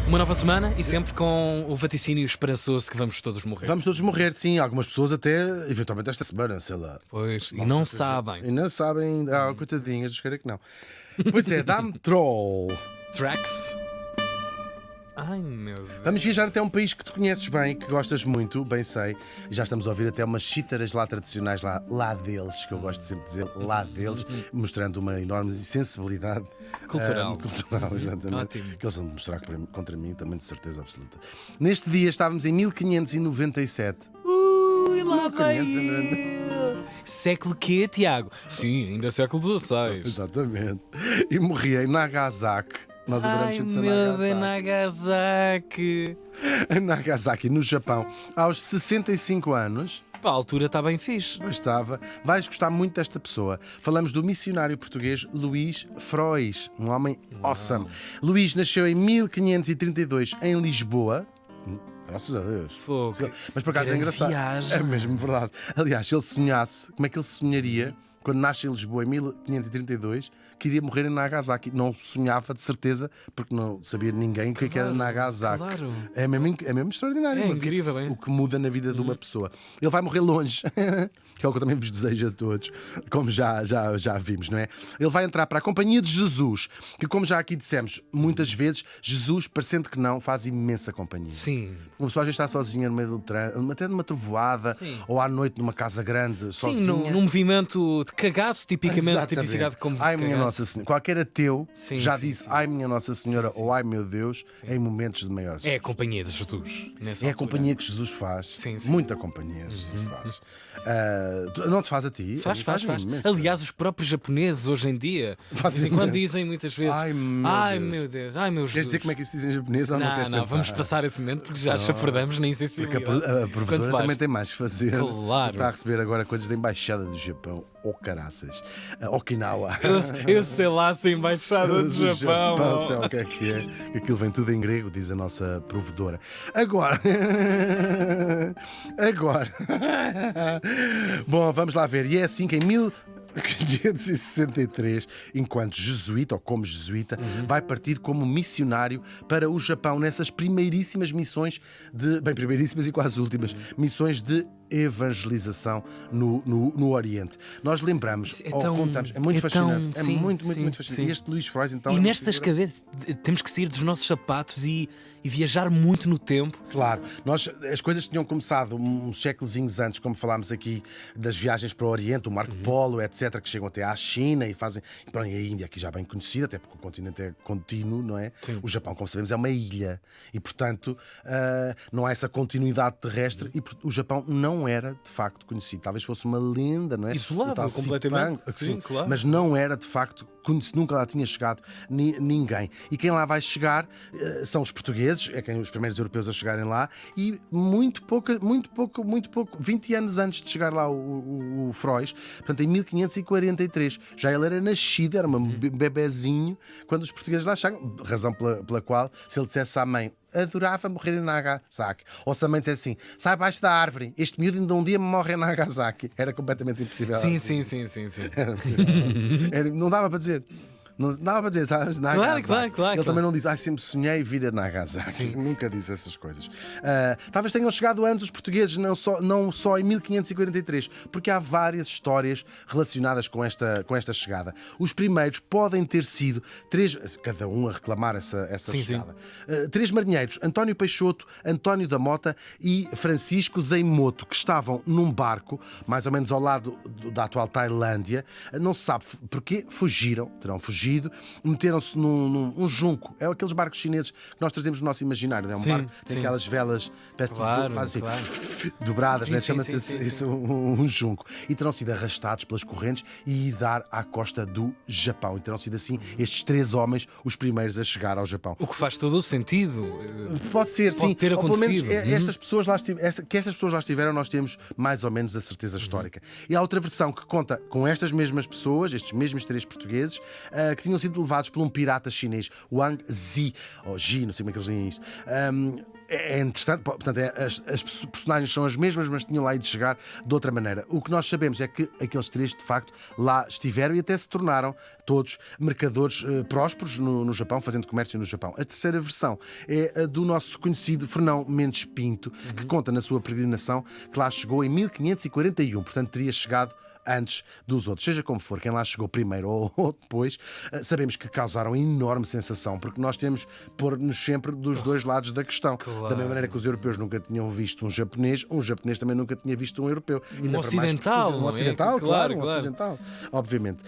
Uma nova semana e sempre com o vaticínio esperançoso que vamos todos morrer. Vamos todos morrer, sim. Algumas pessoas até, eventualmente, esta semana, sei lá. Pois, e não sabem. E não sabem. Coitadinhas, espero que não. Pois é, dá-me troll. Tracks. Ai meu Deus. Vamos viajar até um país que tu conheces bem, que gostas muito, bem sei. E já estamos a ouvir até umas chítaras lá tradicionais, lá deles, que eu gosto de sempre de dizer lá deles, mostrando uma enorme sensibilidade Cultural. cultural, exatamente. Ótimo. Que eles vão mostrar contra mim também, de certeza absoluta. Neste dia estávamos em 1597. Ui, lá vai 1590. ele. Século quê, Tiago? Sim, ainda século XVI. Exatamente. E morri em Nagasaki. Nós adoramos Ai sempre dizer meu Deus, Nagasaki. Nagasaki. Em Nagasaki, no Japão, aos 65 anos. Pá, a altura está bem fixe. Eu estava. Vais gostar muito desta pessoa. Falamos do missionário português Luís Frois, um homem awesome. Luís nasceu em 1532 em Lisboa. Graças a Deus. Fogo. Mas por acaso é Grande engraçado. viagem. É mesmo verdade. Aliás, se ele sonhasse, como é que ele sonharia quando nasce em Lisboa em 1532 que iria morrer em Nagasaki? Não sonhava de certeza, porque não sabia de ninguém o que era Nagasaki. Claro. É mesmo extraordinário. É incrível, hein? O que muda na vida de uma pessoa. Ele vai morrer longe, que é o que eu também vos desejo a todos, como já vimos, não é? Ele vai entrar para a Companhia de Jesus, que, como já aqui dissemos muitas vezes, Jesus, parecendo que não, faz imensa companhia. Sim. Uma pessoa às vezes está sozinha no meio do trânsito, até numa trovoada, Sim. ou à noite numa casa grande, Sim, sozinha. num movimento de cagaço, tipicamente Exatamente. tipificado como Ai, minha cagaço. Nossa Senhora. Qualquer ateu Sim, já sim, disse sim. ai, minha Nossa Senhora, Sim, sim. ou ai, meu Deus, em momentos de maior É a companhia de Jesus. Nessa É a altura. companhia que Jesus faz. Sim, sim. Muita companhia Jesus faz. Não te faz a ti? Faz. imensa. Aliás, os próprios japoneses hoje em dia Fazem de vez em quando imenso. dizem muitas vezes Ai, meu Deus. Ai meu Queres Jesus. dizer como é que isso diz em japonês ou não queres Não, tentar? vamos passar esse momento porque já chafurdamos na Porque insensibilidade. a provedora Quanto também basta. tem mais que fazer. Claro. Está a receber agora coisas da Embaixada do Japão. Oh, caraças. Okinawa. Eu sei lá se a embaixada do Japão. Sei o que é que é. Aquilo vem tudo em grego, diz a nossa provedora. Agora. Bom, vamos lá ver. E é assim que em 1563, enquanto jesuíta, ou como jesuíta, vai partir como missionário para o Japão nessas primeiríssimas missões primeiríssimas e quase últimas, missões de evangelização no Oriente. Nós lembramos, É ou tão- contamos, é muito é fascinante. tão- É sim, muito sim, fascinante. sim. E este Luís Frois, então. E é uma nestas figura- cabeças temos que sair dos nossos sapatos e viajar muito no tempo. Claro, as coisas tinham começado uns séculozinhos antes, como falámos aqui, das viagens para o Oriente, o Marco Polo, etc., que chegam até à China e fazem. E pronto, e a Índia, aqui já bem conhecida, até porque o continente é contínuo, não é? Sim. O Japão, como sabemos, é uma ilha e, portanto, não há essa continuidade terrestre e o Japão não era de facto conhecido. Talvez fosse uma lenda, não é? Isolado O tal completamente. Sepang, Sim, claro. Mas não era de facto conhecido, nunca lá tinha chegado ninguém. E quem lá vai chegar são os portugueses, é quem os primeiros europeus a chegarem lá, e muito pouco, 20 anos antes de chegar lá o Frois, portanto em 1543, já ele era nascido, era um bebezinho, quando os portugueses lá chegaram, razão pela qual, se ele dissesse à mãe: adorava morrer em Nagasaki. Ou se a mãe dissesse assim: sai abaixo da árvore, este miúdo ainda um dia morre em Nagasaki. Era completamente impossível. Sim. Era impossível. Não dava para dizer. Não dava para dizer, sabes? Nagasaki. Claro. Ele também não disse: sempre sonhei vir a Nagasaki. Nunca disse essas coisas. Talvez tenham chegado antes os portugueses, não só em 1543, porque há várias histórias relacionadas com esta chegada. Os primeiros podem ter sido cada um a reclamar essa Sim. chegada. Três marinheiros: António Peixoto, António da Mota e Francisco Zeimoto, que estavam num barco, mais ou menos ao lado da atual Tailândia. Não se sabe porquê, terão fugido, meteram-se num junco. É aqueles barcos chineses que nós trazemos no nosso imaginário. É um Sim, barco, tem sim. aquelas velas, parece Claro, que fazem assim, claro. dobradas, Sim, né? sim, Chama-se sim, isso um junco. E terão sido arrastados pelas correntes e ir dar à costa do Japão. E terão sido assim estes três homens os primeiros a chegar ao Japão. O que faz todo o sentido. Pode ser, Pode sim. ter Ou pelo menos acontecido. estas pessoas lá estiveram, nós temos mais ou menos a certeza histórica. E há outra versão que conta com estas mesmas pessoas, estes mesmos três portugueses, que tinham sido levados por um pirata chinês, Wang Zi, ou Ji, não sei como é que eles dizem isto. É interessante, portanto, as personagens são as mesmas, mas tinham lá ido chegar de outra maneira. O que nós sabemos é que aqueles três, de facto, lá estiveram e até se tornaram todos mercadores prósperos no Japão, fazendo comércio no Japão. A terceira versão é a do nosso conhecido Fernão Mendes Pinto, que conta na sua peregrinação que lá chegou em 1541, portanto teria chegado antes dos outros. Seja como for, quem lá chegou primeiro ou depois, sabemos que causaram enorme sensação, porque nós temos pôr-nos sempre dos dois lados da questão. Claro. Da mesma maneira que os europeus nunca tinham visto um japonês também nunca tinha visto um europeu. Ainda para mais ocidental, um não é? ocidental, claro, um Claro. ocidental, obviamente.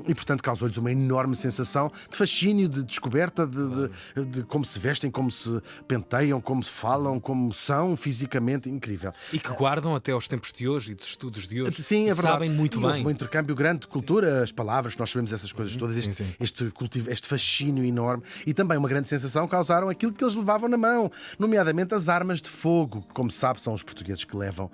E portanto causou-lhes uma enorme sensação de fascínio, de descoberta, de como se vestem, como se penteiam, como se falam, como são fisicamente, incrível. E que guardam até aos tempos de hoje e dos estudos de hoje. Sim, é verdade. Sabem muito E houve bem. um intercâmbio grande de cultura, as palavras, nós sabemos essas coisas todas, sim. este fascínio enorme, e também uma grande sensação causaram aquilo que eles levavam na mão, nomeadamente as armas de fogo, que, como se sabe, são os portugueses que levam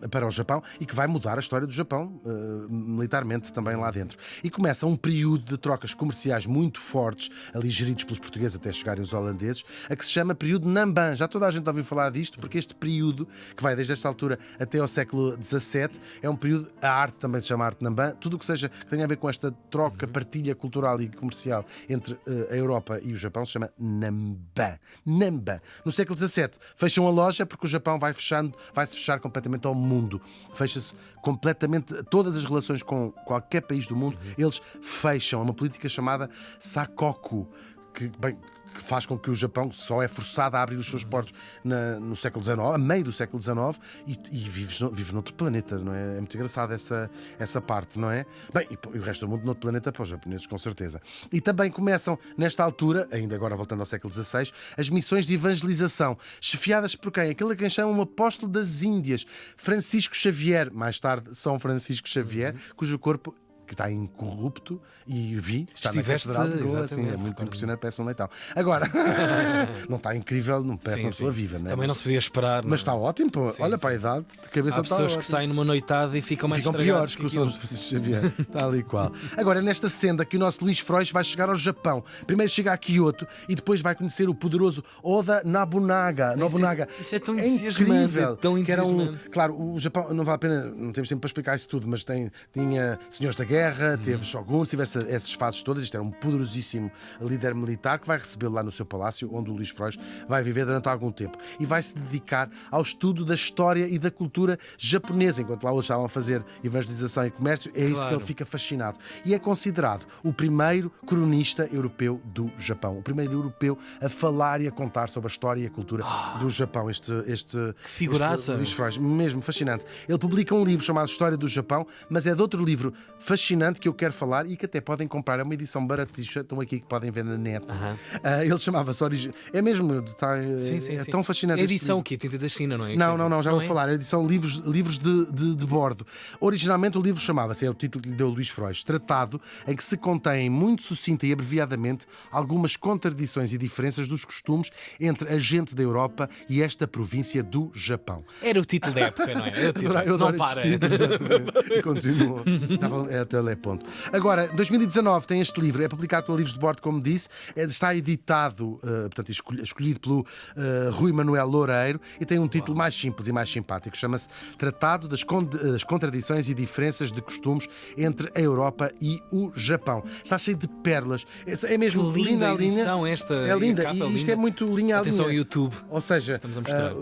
para o Japão e que vai mudar a história do Japão militarmente também lá dentro. E começa um período de trocas comerciais muito fortes, ali geridos pelos portugueses até chegarem os holandeses, a que se chama período Namban. Já toda a gente ouviu falar disto, porque este período, que vai desde esta altura até ao século XVII, é um período, a arte também se chama arte Namban, tudo o que seja que tenha a ver com esta troca, partilha cultural e comercial entre a Europa e o Japão se chama Namban. Namban. No século XVII fecham a loja porque o Japão vai-se fechar completamente ao mundo. Fecha-se completamente todas as relações com qualquer país do mundo, eles fecham. É uma política chamada Sakoku, que faz com que o Japão só é forçado a abrir os seus portos no século XIX, a meio do século XIX, e vive noutro planeta, não é? É muito engraçado essa parte, não é? Bem, e o resto do mundo noutro planeta para os japoneses, com certeza. E também começam, nesta altura, ainda agora voltando ao século XVI, as missões de evangelização, chefiadas por quem? Aquele a quem chamam um apóstolo das Índias, Francisco Xavier, mais tarde São Francisco Xavier, cujo corpo que está incorrupto, e está na Catedral de Goa, assim, é muito impressionante, parece um leitão. Agora, não está incrível, não parece uma pessoa viva, né? Também não se podia esperar. Mas está ótimo, pô. Olha para a idade, de cabeça Há está pessoas ótimo. que saem numa noitada e ficam mais Ficam estragados piores que o São Francisco Xavier. Está ali qual. Agora, nesta senda que o nosso Luís Frois vai chegar ao Japão. Primeiro chega a Kyoto e depois vai conhecer o poderoso Oda Nobunaga. Isso é tão entusiasmante, incrível. é tão Que era entusiasmante. claro, o Japão, não vale a pena, não temos tempo para explicar isso tudo, mas tinha senhores da guerra, teve shoguns, tive essas fases todas. Isto era um poderosíssimo líder militar que vai recebê-lo lá no seu palácio, onde o Luís Frois vai viver durante algum tempo. E vai se dedicar ao estudo da história e da cultura japonesa. Enquanto lá eles estavam a fazer evangelização e comércio, é isso que ele fica fascinado. E é considerado o primeiro cronista europeu do Japão. O primeiro europeu a falar e a contar sobre a história e a cultura do Japão. Este figuraça. Luís Frois, mesmo fascinante. Ele publica um livro chamado História do Japão, mas é de outro livro fascinante que eu quero falar e que até podem comprar. É uma edição baratixa, estão aqui que podem ver na net. Ele chamava-se É mesmo, é tão fascinante. A edição o quê? Tinta da China, não é? Não, já vou falar. A edição livros de bordo. Originalmente o livro chamava-se, é o título que lhe deu Luís Frois, Tratado em que se contém muito sucinta e abreviadamente algumas contradições e diferenças dos costumes entre a gente da Europa e esta província do Japão. Era o título da época, não é? Era o título. Eu adoro Não para. estes títulos, exatamente. E continuou. Até ele é ponto. Agora, 2019 tem este livro, é publicado pela Livros de Bordo, como disse, está editado, portanto, escolhido pelo Rui Manuel Loureiro, e tem um título mais simples e mais simpático. Chama-se Tratado das Contradições e Diferenças de Costumes entre a Europa e o Japão. Está cheio de pérolas. É mesmo Que linda a linha. edição esta. É linda. A capa E isto linda. é muito linha a linha. Atenção ao YouTube. Ou seja, Estamos a mostrar.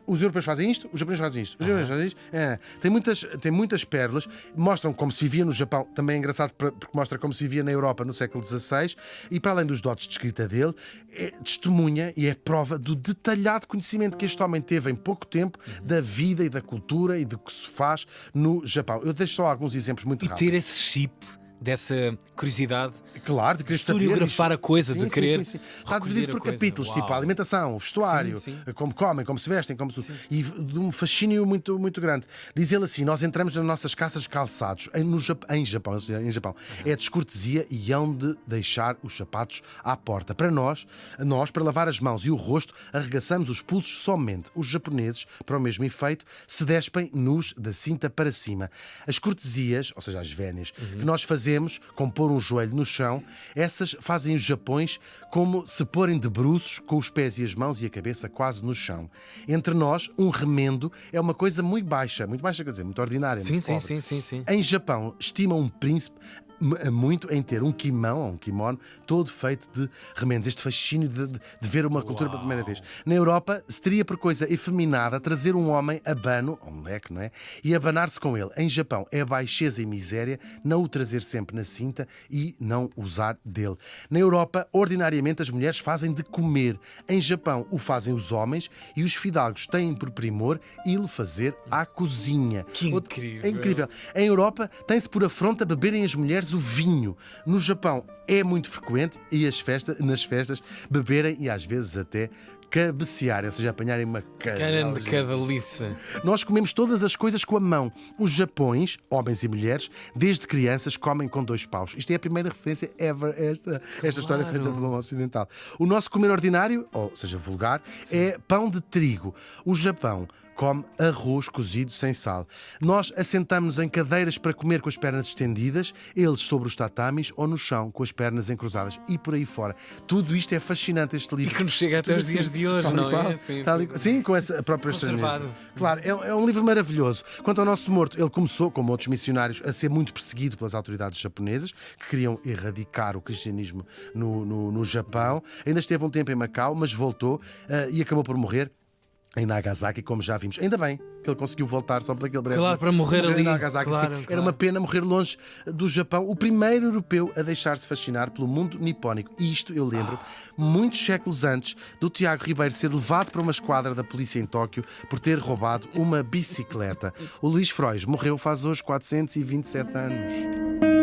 os europeus fazem isto, os japoneses fazem isto, os japoneses fazem isto. Tem muitas pérolas, mostram como se vivia no Japão, também é engraçado porque mostra como se vivia na Europa no século XVI, e para além dos dotes de escrita dele, é testemunha e é prova do detalhado conhecimento que este homem teve em pouco tempo da vida e da cultura e do que se faz no Japão. Eu deixo só alguns exemplos muito E rápidos. ter esse chip dessa curiosidade, Claro, de querer historiografar saber, a coisa, de querer Está recolher dividido a por coisa. capítulos, Uau. tipo alimentação, vestuário, Sim. como comem, como se vestem, e de um fascínio muito, muito grande. Diz ele assim: nós entramos nas nossas casas de calçados em Japão. É descortesia e hão de deixar os sapatos à porta. Para nós, para lavar as mãos e o rosto, arregaçamos os pulsos somente. Os japoneses, para o mesmo efeito, se despem nus da cinta para cima. As cortesias, ou seja, as vénias, que nós fazemos dizemos, como pôr um joelho no chão, essas fazem os Japões como se porem de bruços, com os pés e as mãos e a cabeça quase no chão. Entre nós, um remendo é uma coisa muito baixa, quer dizer, muito ordinária. Sim, muito sim, pobre. sim, sim, sim. Em Japão, estimam um príncipe muito em ter um kimono todo feito de remendos. Este fascínio de ver uma cultura pela primeira vez. Na Europa, se teria por coisa efeminada trazer um homem abano, um moleque, não é? E abanar-se com ele. Em Japão, é baixeza e miséria não o trazer sempre na cinta e não usar dele. Na Europa, ordinariamente, as mulheres fazem de comer. Em Japão, o fazem os homens e os fidalgos têm por primor ir fazer à cozinha. Que incrível. É incrível. Em Europa, tem-se por afronta beberem as mulheres o vinho. No Japão é muito frequente e nas festas beberem e às vezes até cabecearem, ou seja, apanharem uma Caramba de cadaliça. Nós comemos todas as coisas com a mão. Os Japões, homens e mulheres, desde crianças comem com 2 paus. Isto é a primeira referência ever a esta história feita pelo ocidental. O nosso comer ordinário, ou seja, vulgar, é pão de trigo. O Japão come arroz cozido sem sal. Nós assentamos-nos em cadeiras para comer com as pernas estendidas, eles sobre os tatamis ou no chão com as pernas encruzadas e por aí fora. Tudo isto é fascinante, este E livro. que nos chega até Tudo os dias assim, de hoje, tal e não qual, é? Sim, tal e qual. Sim, com essa própria conservado. estranheza. Claro, é um livro maravilhoso. Quanto ao nosso morto, ele começou, como outros missionários, a ser muito perseguido pelas autoridades japonesas, que queriam erradicar o cristianismo no Japão. Ainda esteve um tempo em Macau, mas voltou e acabou por morrer em Nagasaki, como já vimos. Ainda bem que ele conseguiu voltar só por aquele breve. Claro, para morrer ali. Em Nagasaki, Claro, sim. claro. Era uma pena morrer longe do Japão, o primeiro europeu a deixar-se fascinar pelo mundo nipónico. E isto eu lembro, muitos séculos antes do Tiago Ribeiro ser levado para uma esquadra da polícia em Tóquio por ter roubado uma bicicleta. O Luís Frois morreu faz hoje 427 anos.